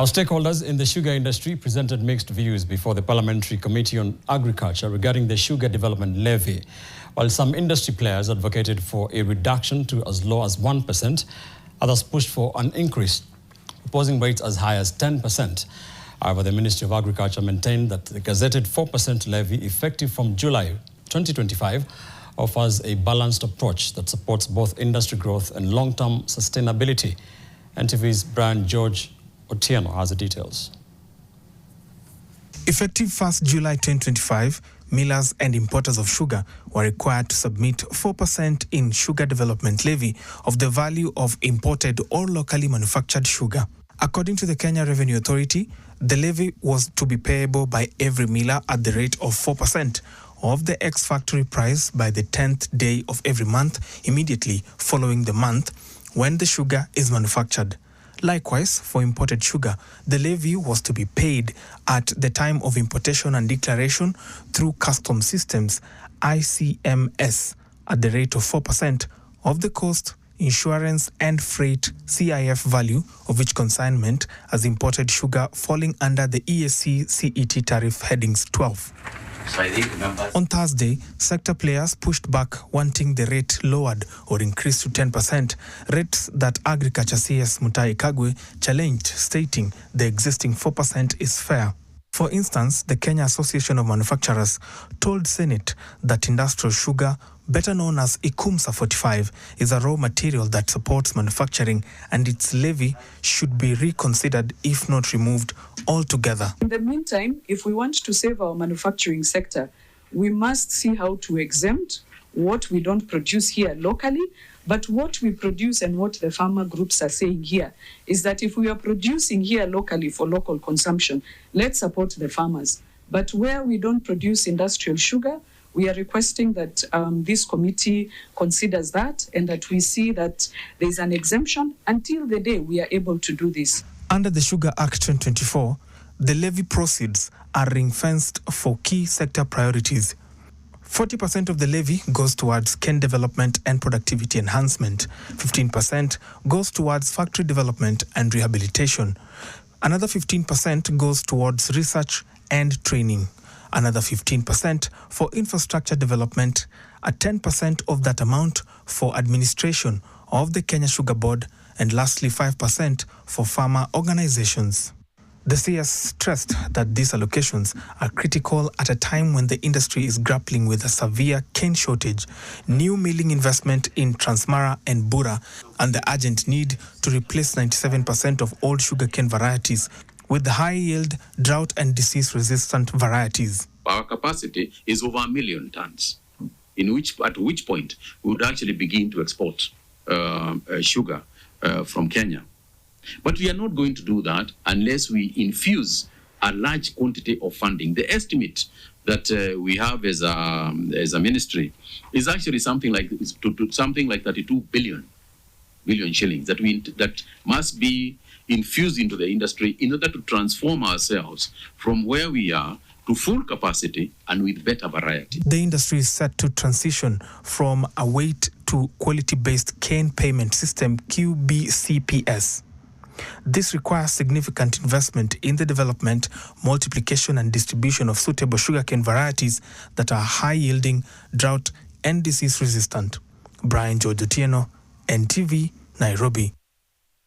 Our stakeholders in the sugar industry presented mixed views before the Parliamentary Committee on Agriculture regarding the sugar development levy. While some industry players advocated for a reduction to as low as 1%, others pushed for an increase, proposing rates as high as 10%. However, the Ministry of Agriculture maintained that the gazetted 4% levy effective from July 2025 offers a balanced approach that supports both industry growth and long-term sustainability. NTV's Brian George Otieno has the details. Effective 1st July 2025, millers and importers of sugar were required to submit 4% in sugar development levy of the value of imported or locally manufactured sugar. According to the Kenya Revenue Authority, the levy was to be payable by every miller at the rate of 4% of the ex-factory price by the 10th day of every month immediately following the month when the sugar is manufactured. Likewise, for imported sugar, the levy was to be paid at the time of importation and declaration through custom systems, ICMS, at the rate of 4% of the cost, insurance and freight CIF value of each consignment as imported sugar falling under the EAC CET tariff headings 12. On Thursday, sector players pushed back, wanting the rate lowered or increased to 10%, rates that Agriculture CS Mutahi Kagwe challenged, stating the existing 4% is fair. For instance, the Kenya Association of Manufacturers told Senate that industrial sugar, better known as Ikumsa 45, is a raw material that supports manufacturing and its levy should be reconsidered if not removed altogether. In the meantime, if we want to save our manufacturing sector, we must see how to exempt what we don't produce here locally, but what we produce and what the farmer groups are saying here is that if we are producing here locally for local consumption, let's support the farmers. But where we don't produce industrial sugar, we are requesting that this committee considers that and that we see that there is an exemption until the day we are able to do this. Under the Sugar Act 2024, the levy proceeds are ring-fenced for key sector priorities. 40% of the levy goes towards cane development and productivity enhancement. 15% goes towards factory development and rehabilitation. Another 15% goes towards research and training. Another 15% for infrastructure development, a 10% of that amount for administration of the Kenya Sugar Board, and lastly 5% for farmer organizations. The CS stressed that these allocations are critical at a time when the industry is grappling with a severe cane shortage, new milling investment in Transmara and Bura, and the urgent need to replace 97% of old sugarcane varieties with the high-yield, drought and disease-resistant varieties. Our capacity is over 1 million tons, at which point we would actually begin to export sugar from Kenya. But we are not going to do that unless we infuse a large quantity of funding. The estimate that we have as a ministry is actually something like 32 billion shillings that must be infused into the industry in order to transform ourselves from where we are to full capacity and with better variety. The industry is set to transition from a weight to quality-based cane payment system, QBCPS. This requires significant investment in the development, multiplication and distribution of suitable sugarcane varieties that are high-yielding, drought and disease-resistant. Brian George Otieno, NTV, Nairobi.